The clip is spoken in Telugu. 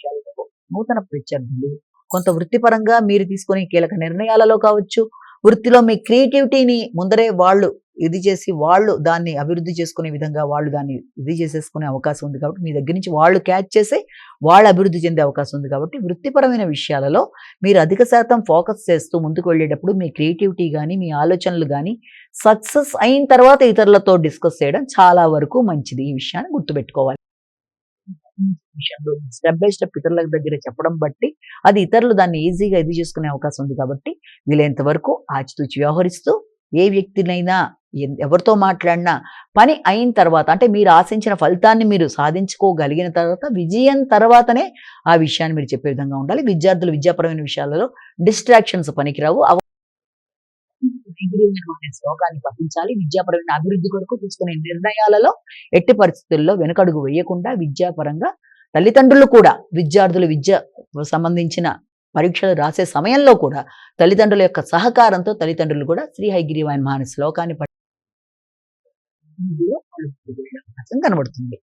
విషయాలలో నూతన ప్రత్యర్థులు, కొంత వృత్తిపరంగా మీరు తీసుకునే కీలక నిర్ణయాలలో కావచ్చు, వృత్తిలో మీ క్రియేటివిటీని ముందరే వాళ్ళు ఇది చేసి, వాళ్ళు దాన్ని అభివృద్ధి చేసుకునే విధంగా వాళ్ళు దాన్ని ఇది చేసేసుకునే అవకాశం ఉంది కాబట్టి, మీ దగ్గర నుంచి వాళ్ళు క్యాచ్ చేసి, వాళ్ళు అభివృద్ధి చెందే అవకాశం ఉంది కాబట్టి, వృత్తిపరమైన విషయాలలో మీరు అధిక శాతం ఫోకస్ చేస్తూ ముందుకు వెళ్ళేటప్పుడు మీ క్రియేటివిటీ గాని, మీ ఆలోచనలు గాని సక్సెస్ అయిన తర్వాత ఇతరులతో డిస్కస్ చేయడం చాలా వరకు మంచిది. ఈ విషయాన్ని గుర్తుపెట్టుకోవాలి. విషయంలో స్టెప్ బై స్టెప్ ఇతరుల దగ్గర చెప్పడం బట్టి, అది ఇతరులు దాన్ని ఈజీగా ఇది చేసుకునే అవకాశం ఉంది కాబట్టి, వీలైనంత వరకు ఆచితూచి వ్యవహరిస్తూ, ఏ వ్యక్తినైనా ఎవరితో మాట్లాడినా పని అయిన తర్వాత అంటే మీరు ఆశించిన ఫలితాన్ని మీరు సాధించుకోగలిగిన తర్వాత, విజయం తర్వాతనే ఆ విషయాన్ని మీరు చెప్పే విధంగా ఉండాలి. విద్యార్థులు విద్యాపరమైన విషయాలలో డిస్ట్రాక్షన్స్ పనికిరావు. అనే శ్లోకాన్ని పఠించాలి. విద్యాపరమైన అభివృద్ధి కొరకు తీసుకునే నిర్ణయాలలో ఎట్టి పరిస్థితుల్లో వెనుకడుగు వేయకుండా విద్యాపరంగా తల్లిదండ్రులు కూడా విద్యార్థులు విద్య సంబంధించిన పరీక్షలు రాసే సమయంలో కూడా తల్లిదండ్రుల యొక్క సహకారంతో తల్లిదండ్రులు కూడా శ్రీ హయగ్రీవాయ మహా అనే శ్లోకాన్ని అవకాశం కనబడుతుంది.